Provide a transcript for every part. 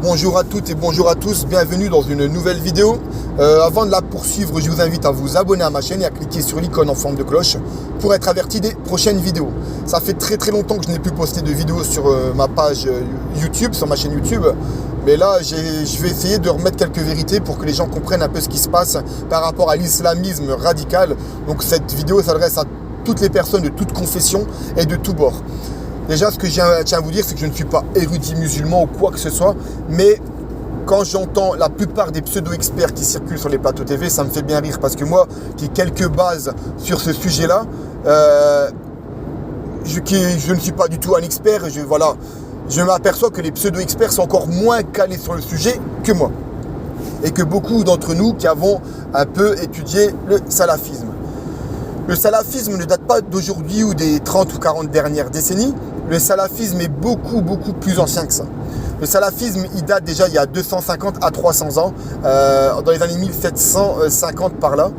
Bonjour à toutes et bonjour à tous, bienvenue dans une nouvelle vidéo. Avant de la poursuivre, je vous invite à vous abonner à ma chaîne et à cliquer sur l'icône en forme de cloche pour être averti des prochaines vidéos. Ça fait très longtemps que je n'ai plus posté de vidéos sur ma page YouTube, sur ma chaîne YouTube. Mais là, je vais essayer de remettre quelques vérités pour que les gens comprennent un peu ce qui se passe par rapport à l'islamisme radical. Donc cette vidéo s'adresse à toutes les personnes de toute confession et de tous bords. Déjà, ce que je tiens à vous dire, c'est que je ne suis pas érudit musulman ou quoi que ce soit, mais quand j'entends la plupart des pseudo-experts qui circulent sur les plateaux TV, ça me fait bien rire, parce que moi, qui ai quelques bases sur ce sujet-là, je ne suis pas du tout un expert, je m'aperçois que les pseudo-experts sont encore moins calés sur le sujet que moi, et que beaucoup d'entre nous qui avons un peu étudié le salafisme. Le salafisme ne date pas d'aujourd'hui ou des 30 ou 40 dernières décennies. Le salafisme est beaucoup plus ancien que ça. Le salafisme, il date déjà il y a 250 à 300 ans, dans les années 1750 par là.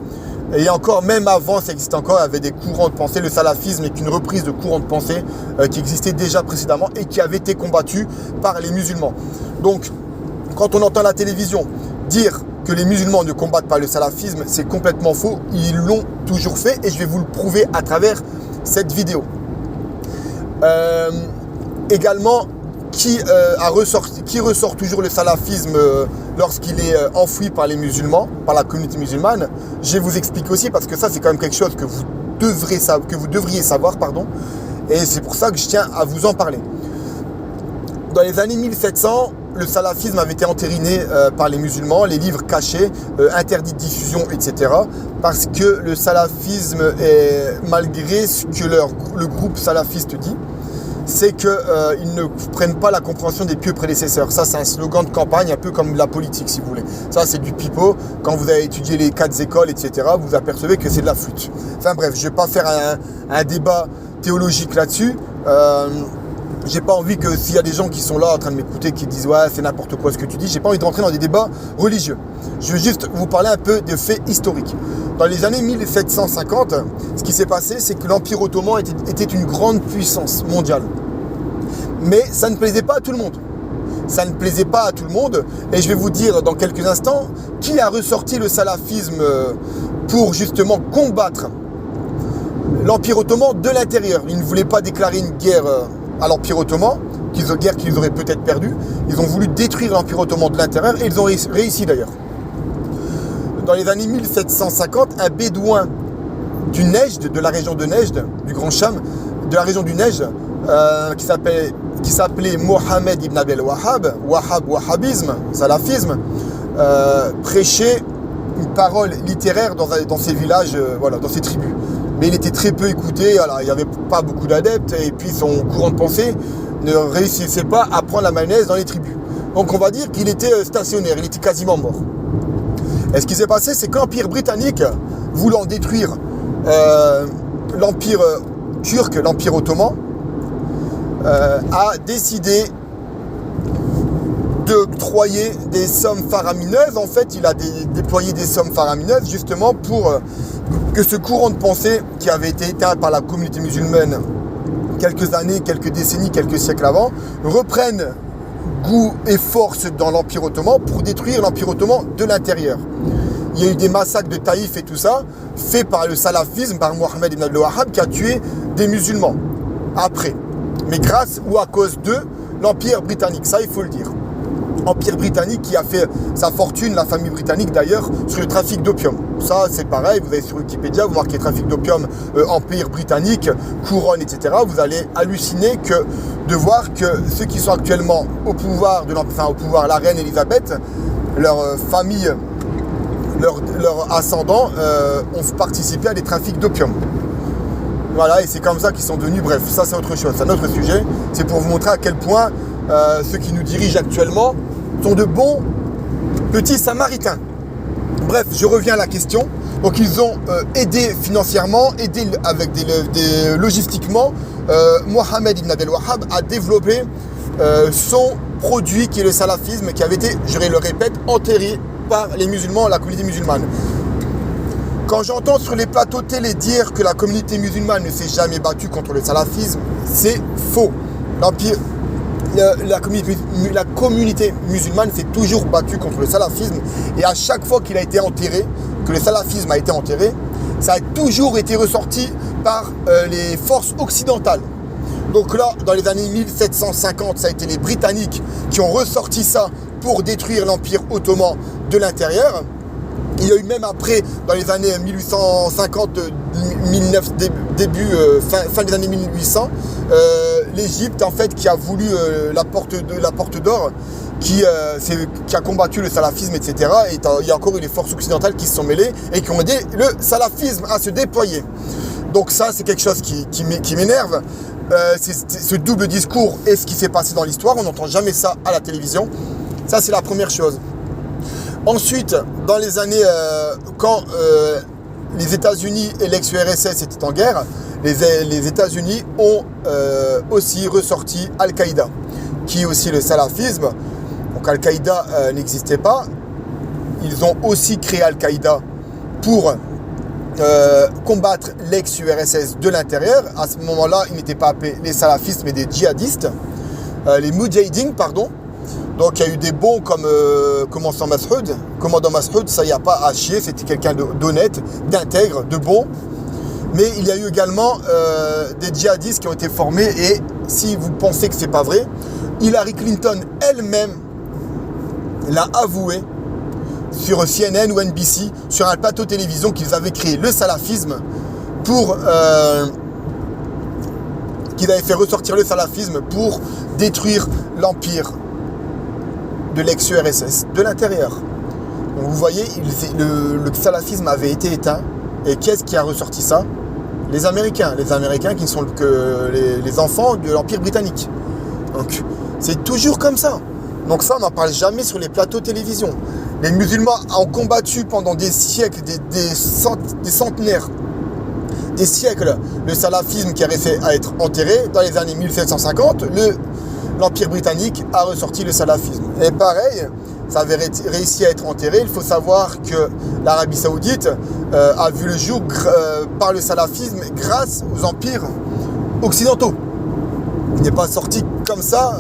Et encore, même avant, ça existait encore, il y avait des courants de pensée. Le salafisme est une reprise de courants de pensée qui existait déjà précédemment et qui avait été combattu par les musulmans. Donc, quand on entend la télévision dire que les musulmans ne combattent pas le salafisme, c'est complètement faux. Ils l'ont toujours fait et je vais vous le prouver à travers cette vidéo. Également, qui ressort toujours le salafisme lorsqu'il est enfoui par les musulmans, par la communauté musulmane. Je vais vous expliquer aussi, parce que ça, c'est quand même quelque chose que vous devriez savoir, et c'est pour ça que je tiens à vous en parler. Dans les années 1700, le salafisme avait été entériné par les musulmans, les livres cachés, interdits de diffusion, etc. Parce que le salafisme, malgré ce que le groupe salafiste dit, c'est qu'ils ne prennent pas la compréhension des pieux prédécesseurs. Ça, c'est un slogan de campagne, un peu comme la politique, si vous voulez. Ça, c'est du pipeau. Quand vous avez étudié les 4 écoles, etc., vous apercevez que c'est de la flûte. Enfin bref, je ne vais pas faire un débat théologique là-dessus. J'ai pas envie que s'il y a des gens qui sont là en train de m'écouter, qui disent ouais c'est n'importe quoi ce que tu dis, j'ai pas envie de rentrer dans des débats religieux. Je veux juste vous parler un peu de faits historiques. Dans les années 1750, ce qui s'est passé, c'est que l'Empire ottoman était une grande puissance mondiale. Mais ça ne plaisait pas à tout le monde. Ça ne plaisait pas à tout le monde. Et je vais vous dire dans quelques instants qui a ressorti le salafisme pour justement combattre l'Empire ottoman de l'intérieur. Il ne voulait pas déclarer une guerre à l'Empire ottoman, guerre qu'ils auraient peut-être perdue. Ils ont voulu détruire l'Empire ottoman de l'intérieur et ils ont réussi d'ailleurs. Dans les années 1750, un bédouin du Nejd, de la région de Nejd, du Grand Cham, de la région du Nejd, qui s'appelait Mohammed ibn Abdel Wahhab, wahhabisme, salafisme, prêchait une parole littéraire dans ces villages, dans ces tribus. Mais il était très peu écouté, il n'y avait pas beaucoup d'adeptes, et puis son courant de pensée ne réussissait pas à prendre la mayonnaise dans les tribus. Donc on va dire qu'il était stationnaire, il était quasiment mort. Et ce qui s'est passé, c'est que l'Empire britannique, voulant détruire l'Empire turc, l'Empire ottoman, a décidé d'octroyer des sommes faramineuses. En fait, il a déployé des sommes faramineuses justement pour que ce courant de pensée qui avait été éteint par la communauté musulmane quelques années, quelques décennies, quelques siècles avant, reprenne goût et force dans l'Empire ottoman pour détruire l'Empire ottoman de l'intérieur. Il y a eu des massacres de Taïf et tout ça, faits par le salafisme, par Mohammed ibn Abdel Wahhab, qui a tué des musulmans après. Mais grâce ou à cause de l'Empire britannique, ça il faut le dire. Empire britannique qui a fait sa fortune, la famille britannique d'ailleurs, sur le trafic d'opium. Ça c'est pareil, vous allez sur Wikipédia, vous marquez trafic d'opium, Empire britannique, couronne, etc. Vous allez halluciner de voir que ceux qui sont actuellement au pouvoir, la reine Elisabeth, leur famille, leurs ascendants ont participé à des trafics d'opium. Voilà, et c'est comme ça qu'ils sont devenus, bref, ça c'est autre chose, c'est un autre sujet. C'est pour vous montrer à quel point ceux qui nous dirigent actuellement sont de bons petits samaritains. Bref, je reviens à la question. Donc ils ont aidé financièrement, aidé avec logistiquement Mohammed ibn Abdel Wahhab à développer son produit qui est le salafisme, qui avait été, je le répète, enterré par les musulmans, la communauté musulmane. Quand j'entends sur les plateaux télé dire que la communauté musulmane ne s'est jamais battue contre le salafisme, c'est faux. la communauté musulmane s'est toujours battue contre le salafisme. Et à chaque fois qu'il a été enterré, que le salafisme a été enterré, ça a toujours été ressorti par les forces occidentales. Donc là, dans les années 1750, ça a été les Britanniques qui ont ressorti ça pour détruire l'Empire ottoman de l'intérieur. Il y a eu même après, dans les années 1850, fin des années 1800, l'Égypte en fait qui a voulu la porte d'or, qui a combattu le salafisme, etc. Et il y a encore eu les forces occidentales qui se sont mêlées et qui ont aidé le salafisme à se déployer. Donc ça, c'est quelque chose qui m'énerve. Ce double discours et ce qui s'est passé dans l'histoire, on n'entend jamais ça à la télévision. Ça, c'est la première chose. Ensuite, dans les années, quand les États-Unis et l'ex-URSS étaient en guerre, les États-Unis ont aussi ressorti Al-Qaïda, qui est aussi le salafisme. Donc Al-Qaïda n'existait pas. Ils ont aussi créé Al-Qaïda pour combattre l'ex-URSS de l'intérieur. À ce moment-là, ils n'étaient pas appelés les salafistes, mais des djihadistes. Les Moudjahidines, pardon. Donc il y a eu des bons comme commandant Mas'ud, ça il n'y a pas à chier, c'était quelqu'un d'honnête, d'intègre, de bon. Mais il y a eu également des djihadistes qui ont été formés et si vous pensez que c'est pas vrai, Hillary Clinton elle-même l'a avoué sur CNN ou NBC, sur un plateau télévision qu'ils avaient créé le salafisme pour... qu'ils avaient fait ressortir le salafisme pour détruire l'empire de l'ex-URSS, de l'intérieur. Donc vous voyez, le salafisme avait été éteint. Et qu'est-ce qui a ressorti ça? Les Américains qui ne sont que les enfants de l'Empire britannique. Donc c'est toujours comme ça. Donc ça, on n'en parle jamais sur les plateaux télévision. Les musulmans ont combattu pendant des siècles, des centenaires, des siècles, le salafisme qui a réussi à être enterré. Dans les années 1750, l'Empire britannique a ressorti le salafisme. Et pareil, ça avait réussi à être enterré. Il faut savoir que l'Arabie Saoudite a vu le jour par le salafisme grâce aux empires occidentaux. Il n'est pas sorti comme ça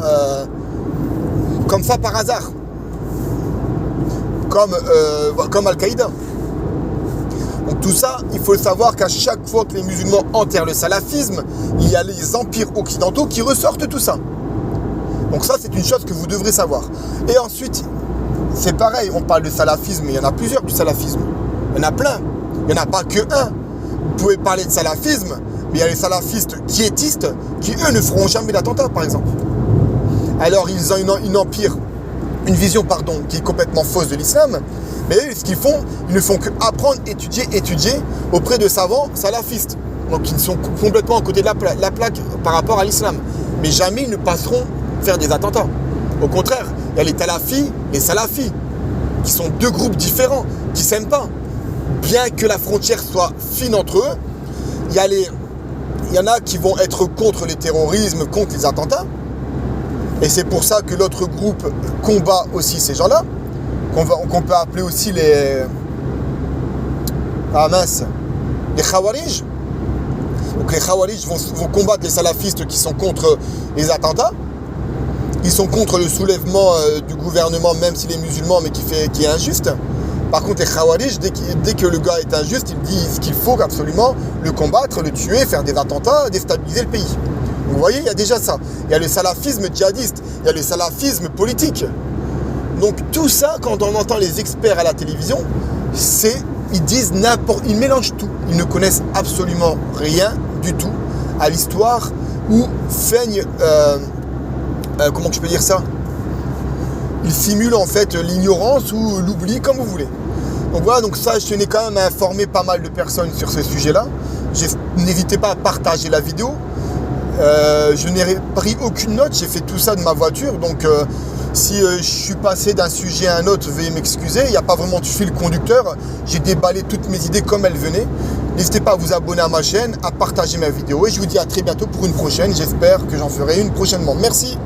par hasard. Comme Al-Qaïda. Donc tout ça, il faut savoir qu'à chaque fois que les musulmans enterrent le salafisme, il y a les empires occidentaux qui ressortent tout ça. Donc ça, c'est une chose que vous devrez savoir. Et ensuite, c'est pareil, on parle de salafisme, mais il y en a plusieurs du salafisme. Il y en a plein. Il n'y en a pas que un. Vous pouvez parler de salafisme, mais il y a les salafistes quiétistes qui, eux, ne feront jamais d'attentat, par exemple. Alors, ils ont une vision qui est complètement fausse de l'islam. Mais eux, ce qu'ils font, ils ne font qu'apprendre, étudier auprès de savants salafistes. Donc, ils sont complètement à côté de la plaque par rapport à l'islam. Mais jamais ils ne passeront faire des attentats. Au contraire, il y a les salafis, qui sont deux groupes différents, qui ne s'aiment pas. Bien que la frontière soit fine entre eux, il y en a qui vont être contre le terrorisme, contre les attentats. Et c'est pour ça que l'autre groupe combat aussi ces gens-là, qu'on peut appeler aussi les Khawarij. Donc les Khawarij vont combattre les salafistes qui sont contre les attentats. Ils sont contre le soulèvement du gouvernement, même s'il est musulman, mais qui est injuste. Par contre, les Khawarij, dès que le gars est injuste, ils disent qu'il faut absolument le combattre, le tuer, faire des attentats, déstabiliser le pays. Vous voyez, il y a déjà ça. Il y a le salafisme djihadiste, il y a le salafisme politique. Donc tout ça, quand on entend les experts à la télévision, ils mélangent tout. Ils ne connaissent absolument rien du tout à l'histoire où feignent... comment je peux dire ça? Ils simulent en fait l'ignorance ou l'oubli, comme vous voulez. Donc voilà, donc ça, je tenais quand même à informer pas mal de personnes sur ce sujet-là. N'hésitez pas à partager la vidéo. Je n'ai pris aucune note, j'ai fait tout ça de ma voiture. Donc si je suis passé d'un sujet à un autre, veuillez m'excuser. Il n'y a pas vraiment de fil conducteur. J'ai déballé toutes mes idées comme elles venaient. N'hésitez pas à vous abonner à ma chaîne, à partager ma vidéo. Et je vous dis à très bientôt pour une prochaine. J'espère que j'en ferai une prochainement. Merci.